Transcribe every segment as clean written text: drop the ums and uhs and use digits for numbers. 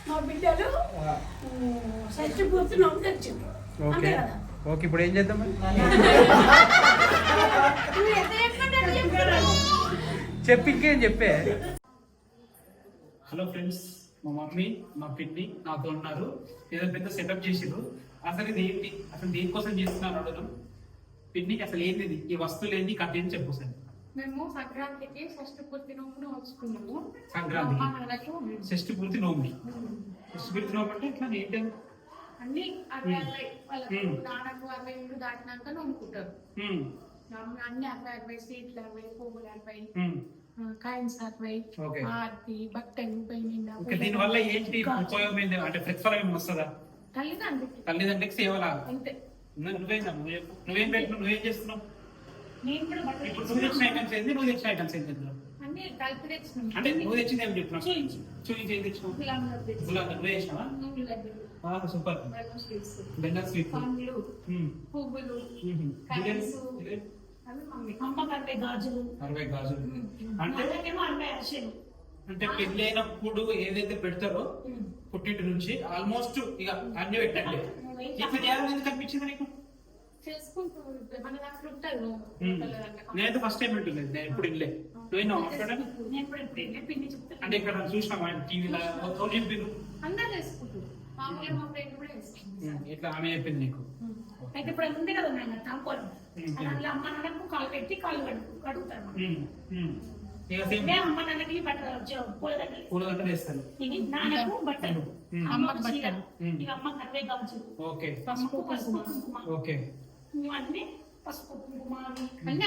మా బిడ్డలు షష్టి పూర్తి నవ్వు తెచ్చింది. ఓకే ఓకే, ఇప్పుడు ఏం చేద్దాం మరి? చెప్పి ఇంకేం చెప్పే. హలో ఫ్రెండ్స్, మా మమ్మీ మా పిన్ని నాతో ఉన్నారు. ఏదో పెద్ద సెటప్ చేసిరు. అసలు ఇది ఏంటి, అసలు దేనికోసం చేస్తున్నారు అడగడం. పిన్ని అసలు ఏంటి ఈ వస్తువులు ఏంటి, కథ ఏంటి చెప్పు సార్. మేము సంక్రాంతికి షష్టి పూర్తి నోమును వచ్చుకున్నాము. సంక్రాంతికి షష్టి పూర్తి నోము. షష్టి పూర్తి నోము అంటే ఇట్లా ఏంటి అన్ని 60 వాళ్ళకి నాన్నకు 60 దాటినాక నోముకుంటారు. అన్ని 60 సీట్లు 60 పువ్వులు 60 కాయిన్స్ 60 ఆర్తి బట్టలు పైన. దీని వల్ల ఏంటి ఉపయోగం ఏంటి అంటే ప్రతిఫలం వస్తుందా? తల్లిదండ్రులకి సేవలా అంతే. నువ్వేం పెట్టు, నువ్వేం చేస్తున్నావు? ఇప్పుడు నువ్వు తెచ్చిన ఐటమ్స్ ఏంటి, నువ్వు తెచ్చిన ఐటమ్స్ ఏంటి? అంటే నువ్వు తెచ్చింది ఏం చెప్తున్నావు? చూపించి ఏం తెచ్చినావు? గులాబ్ నువ్వు చేసినావా? సూపర్. బెంగల్ స్వీట్, పువ్వులు, 60 గాజులు. అంటే పెళ్లి అయినప్పుడు ఏదైతే పెడతారో పుట్టింటి నుంచి ఆల్మోస్ట్ ఇక అన్ని పెట్టండి. ఎందుకు అనిపించింది నీకు? నేనైతే ఫస్ట్ టైం వింటులేదు, నేను ఎప్పుడు వెళ్ళే. నువ్వు అంటే ఇక్కడ చూసినా టీవీలో చెప్పారు ఇట్లా ఆమె చెప్పింది నీకు. అయితే ఇప్పుడు ఉంది కదా నాయన తాంపోలం, అమ్మ నాన్నకు కాలు పెట్టి కాలు కడుగుతాను. అమ్మ నాన్నకి బట్టలు పూలదండ వేస్తాను, నాన్నకు బట్టలు, అమ్మకు బట్టలు, అమ్మ కర్వే గాజులు, పసుపు కుంకుమ, అన్ని పసుపు కుంకుమ అన్ని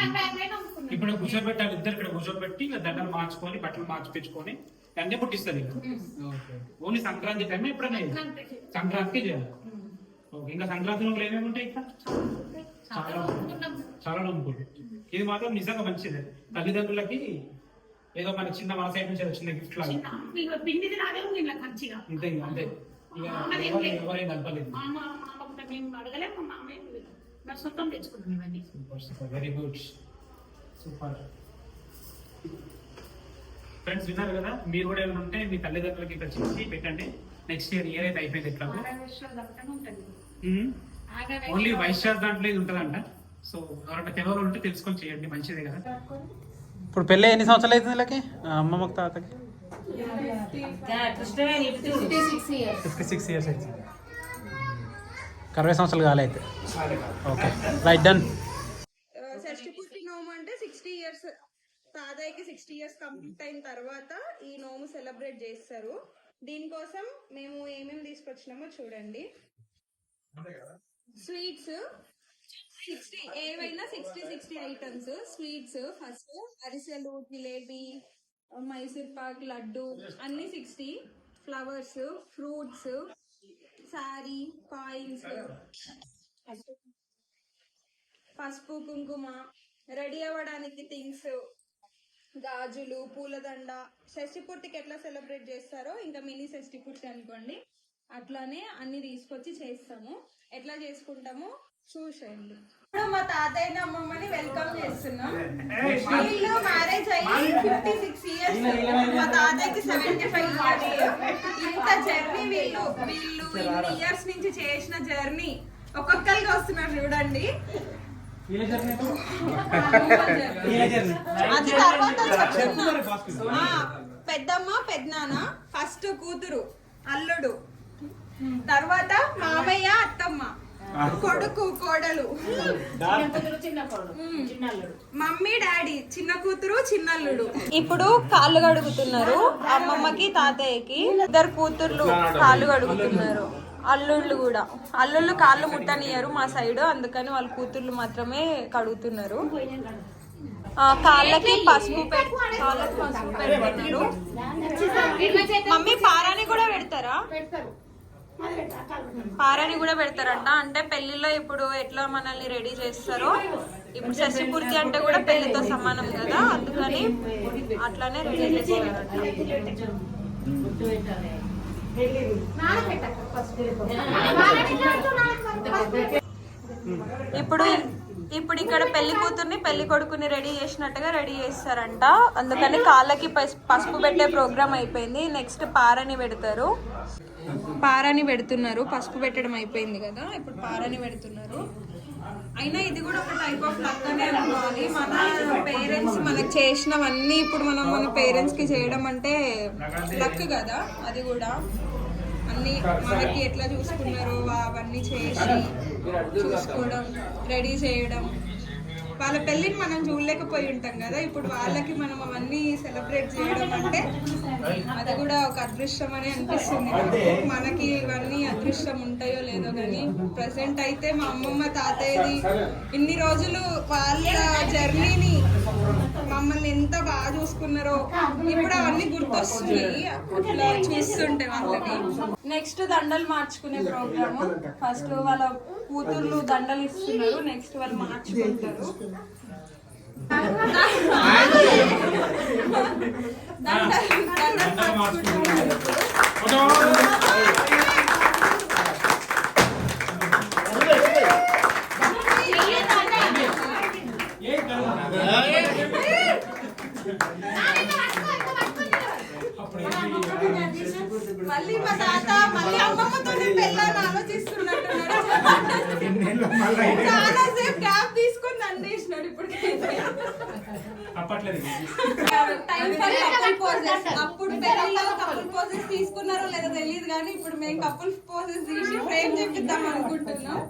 ఇప్పుడు కూర్చోబెట్టాలి. ఇద్దరు ఇక్కడ కూర్చోబెట్టి దండలు మార్చుకొని బట్టలు మార్చిపించుకొని అన్ని పుట్టిస్తారు. ఓన్లీ సంక్రాంతి టైం ఎప్పుడైనా సంక్రాంతికి చేయాలి. ఇంకా సంక్రాంతి నోములు ఏమేమి ఉంటాయి? ఇక్కడ చాలా నమ్ముకుంటు. ఇది మాత్రం నిజంగా మంచిది. తల్లిదండ్రులకి ఏదో మన చిన్న మన సైడ్ నుంచి వచ్చిన గిఫ్ట్ లాగా అంతే. అంతే ఎవరేం కలపలేదు. Very good, super. ఫ్రెండ్స్ విన్నారు కదా, మీరు కూడా ఏమైనా ఉంటే మీ తల్లిదండ్రులకి ఇక్కడ చేసి పెట్టండి. నెక్స్ట్ ఇయర్ అయితే అయిపోయింది. ఎట్లా ఓన్లీ వైశ్యాస్ దాంట్లో ఇది ఉంటుందంట. సో ఎవరంటే ఎవరు ఉంటే తెలుసుకొని చేయండి, మంచిదే కదా. ఇప్పుడు పెళ్ళి ఎన్ని సంవత్సరాలు అవుతుంది వీళ్ళకి, అమ్మమ్మకి తాతకి? 56 years అయితే. 60 సంవత్సరాలు కాలే అయితే. Okay right, done. షష్టి పూర్తి నోము అంటే 60 years, తాతయ్యకి 60 years కంప్లీట్ అయిన తర్వాత ఈ నోము సెలబ్రేట్ చేస్తారు. దీనికోసం మేము ఏమేమి తీసుకొచ్చినామో చూడండి. స్వీట్స్ 60, ఏవైనా 60 ఐటమ్స్. స్వీట్స్ ఫస్ట్ అరిసెలు, జిలేబీ, మైసూర్ పాక్, లడ్డు అన్ని 60. ఫ్లవర్స్, ఫ్రూట్స్, సారీ, కాయిన్స్, పసుపు కుంకుమ, రెడీ అవ్వడానికి థింగ్స్, గాజులు, పూలదండ. షష్టి పూర్తికి ఎట్లా సెలబ్రేట్ చేస్తారో ఇంకా మినీ షష్టి పూర్తి అనుకోండి, అట్లానే అన్ని తీసుకొచ్చి చేస్తాము. ఎట్లా చేసుకుంటామో చూసేయండి. ఇప్పుడు మా తాతయ్య అమ్మమ్మని వెల్కమ్ చేస్తున్నాం. వీళ్ళు మ్యారేజ్ అయ్యి 56 years, మా తాతయ్యకి 75 years. ఇంత జర్నీ వీళ్ళు ఇన్ని ఇయర్స్ నుంచి చేసిన జర్నీ ఒక్కొక్కరికి వస్తున్నారు చూడండి. అది తర్వాత చెప్తున్నా. పెద్దమ్మ, పెద్దనాన్న, ఫస్ట్ కూతురు, అల్లుడు, తర్వాత మామయ్య, అత్తమ్మ, కొడుకు, కోడలు, మమ్మీ, డాడీ, చిన్న కూతురు, చిన్నల్లుడు. ఇప్పుడు కాళ్ళు కడుగుతున్నారు అమ్మమ్మకి, తాతయ్యకి. 2 కూతుర్లు కాళ్ళు కడుగుతున్నారు. అల్లుళ్ళు కూడా, అల్లుళ్ళు కాళ్ళు ముట్టనియరు మా సైడ్, అందుకని వాళ్ళ కూతుర్లు మాత్రమే కడుగుతున్నారు. కాళ్ళకి పసుపు పెడుతున్నారు. మమ్మీ పారాని కూడా పెడతారా? పారాని కూడా పెడతారంట. అంటే పెళ్లిలో ఇప్పుడు ఎట్లా మనల్ని రెడీ చేస్తారో, ఇప్పుడు షష్టి పూర్తి అంటే కూడా పెళ్లితో సమానం కదా, అందుకని అట్లానే రెడీ చేస్తారంట. ఇప్పుడు ఇప్పుడు ఇక్కడ పెళ్లి కూతుర్ని పెళ్లి కొడుకుని రెడీ చేసినట్టుగా రెడీ చేస్తారంట. అందుకని కాళ్ళకి పసుపు పెట్టే ప్రోగ్రామ్ అయిపోయింది. నెక్స్ట్ పారని పెడతారు. పారని పెడుతున్నారు. పసుపు పెట్టడం అయిపోయింది కదా, ఇప్పుడు పారని పెడుతున్నారు. అయినా ఇది కూడా ఒక టైప్ ఆఫ్ లక్ అనే అనుకోవాలి. మన పేరెంట్స్ మనకు చేసినవన్నీ ఇప్పుడు మనం మన పేరెంట్స్కి చేయడం అంటే లక్ కదా. అది కూడా అన్నీ మనకి ఎట్లా చూసుకున్నారో అవన్నీ చేసి చూసుకోవడం, రెడీ చేయడం. వాళ్ళ పెళ్ళిని మనం చూడలేకపోయి ఉంటాం కదా, ఇప్పుడు వాళ్ళకి మనం అవన్నీ సెలబ్రేట్ చేయడం అంటే అది కూడా ఒక అదృష్టం అని అనిపిస్తుంది నాకు. మనకి ఇవన్నీ అదృష్టం ఉంటాయో లేదో కానీ ప్రెసెంట్ అయితే మా అమ్మమ్మ తాతయ్యది ఇన్ని రోజులు వాళ్ళ జర్నీని మమ్మల్ని ఎంత బాగా చూసుకున్నారో ఇప్పుడు అవన్నీ గుర్తొస్తున్నాయి అట్లా చూస్తుంటే వాళ్ళని. నెక్స్ట్ దండలు మార్చుకునే ప్రోగ్రాము. ఫస్ట్ వాళ్ళ కూతుర్లు దండలు ఇస్తున్నారు, నెక్స్ట్ వాళ్ళు మార్చుకుంటారు. మళ్ళీ మా తాత మళ్ళీ అమ్మమ్మతో పెళ్ళని ఆలోచిస్తున్నట్టున్నాడు. చాలా సేపు గ్యాప్ తీసుకొని అందేసినాడు. ఇప్పుడు అప్పుడు పెళ్ళిలో కపుల్ పోజెస్ తీసుకున్నారో లేదో తెలియదు కానీ ఇప్పుడు మేము కపుల్ పోజెస్ తీసి ఫ్రేమ్ చేపిద్దాం అనుకుంటున్నాం.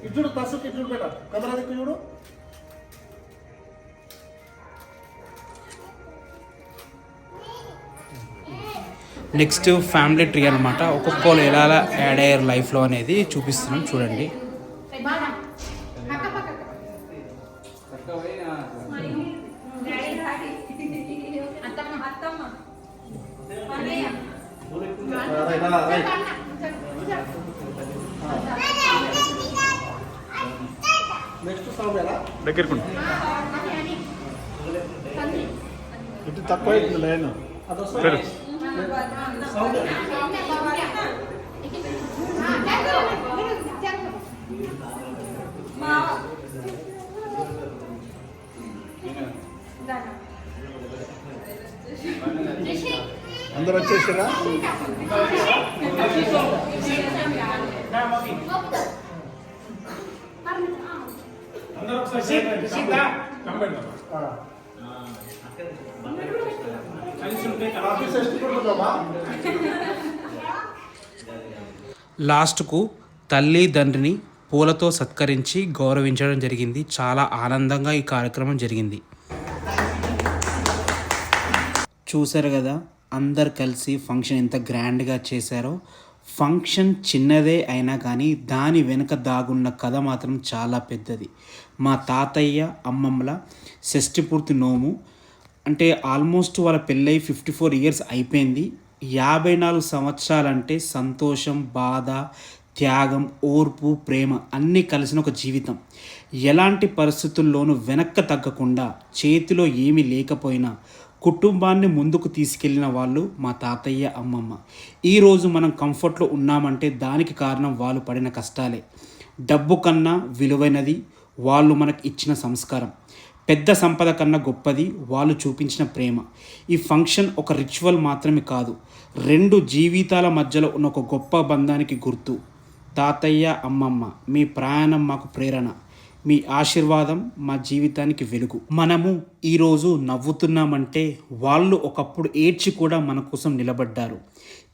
ఇట్లు బస్సు ఇట్లు పెట్ట కెమెరా దిక్కు చూడు. నెక్స్ట్ ఫ్యామిలీ ట్రీ అనమాట. ఒక్కొక్కరు ఎలా యాడ్ అయ్యారు లైఫ్లో అనేది చూపిస్తున్నాం చూడండి. నెక్స్ట్ సౌండ్ ఎలా దగ్గరకుండా ఇటు తక్కువ ఇటు లైన్ సౌండ్ అందరు వచ్చేసారా? లాస్ట్కు తల్లి తండ్రిని పూలతో సత్కరించి గౌరవించడం జరిగింది. చాలా ఆనందంగా ఈ కార్యక్రమం జరిగింది. చూసారు కదా అందరు కలిసి ఫంక్షన్ ఎంత గ్రాండ్గా చేశారో. ఫంక్షన్ చిన్నదే అయినా కానీ దాని వెనుక దాగున్న కథ మాత్రం చాలా పెద్దది. మా తాతయ్య అమ్మమ్మల షష్ఠి పూర్తి నోము అంటే ఆల్మోస్ట్ వాళ్ళ పెళ్ళై 54 ఇయర్స్ అయిపోయింది. 54 సంవత్సరాలంటే సంతోషం, బాధ, త్యాగం, ఓర్పు, ప్రేమ అన్నీ కలిసిన ఒక జీవితం. ఎలాంటి పరిస్థితుల్లోనూ వెనక్కి తగ్గకుండా చేతిలో ఏమీ లేకపోయినా కుటుంబాన్ని ముందుకు తీసుకెళ్ళిన వాళ్ళు మా తాతయ్య అమ్మమ్మ. ఈరోజు మనం కంఫర్ట్లో ఉన్నామంటే దానికి కారణం వాళ్ళు పడిన కష్టాలే. డబ్బు కన్నా విలువైనది వాళ్ళు మనకు ఇచ్చిన సంస్కారం. పెద్ద సంపద కన్నా గొప్పది వాళ్ళు చూపించిన ప్రేమ. ఈ ఫంక్షన్ ఒక రిచువల్ మాత్రమే కాదు, 2 జీవితాల మధ్యలో ఉన్న ఒక గొప్ప బంధానికి గుర్తు. తాతయ్య అమ్మమ్మ మీ ప్రయాణం మాకు ప్రేరణ, మీ ఆశీర్వాదం మా జీవితానికి వెలుగు. మనము ఈరోజు నవ్వుతున్నామంటే వాళ్ళు ఒకప్పుడు ఏడ్చి కూడా మన కోసం నిలబడ్డారు.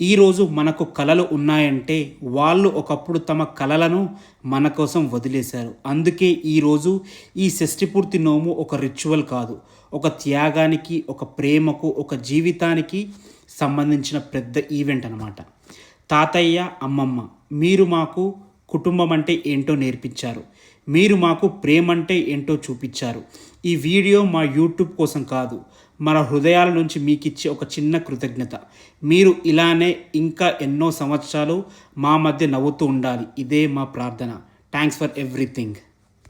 ఈరోజు మనకు కలలు ఉన్నాయంటే వాళ్ళు ఒకప్పుడు తమ కలలను మన కోసం వదిలేశారు. అందుకే ఈరోజు ఈ షష్ఠి పూర్తి నోము ఒక రిచువల్ కాదు, ఒక త్యాగానికి, ఒక ప్రేమకు, ఒక జీవితానికి సంబంధించిన పెద్ద ఈవెంట్ అన్నమాట. తాతయ్య అమ్మమ్మ మీరు మాకు కుటుంబం అంటే ఏంటో నేర్పించారు. మీరు మాకు ప్రేమ అంటే ఏంటో చూపించారు. ఈ వీడియో మా యూట్యూబ్ కోసం కాదు, మన హృదయాల నుంచి మీకు ఇచ్చే ఒక చిన్న కృతజ్ఞత. మీరు ఇలానే ఇంకా ఎన్నో సంవత్సరాలు మా మధ్య నవ్వుతూ ఉండాలి. ఇదే మా ప్రార్థన. Thanks for everything.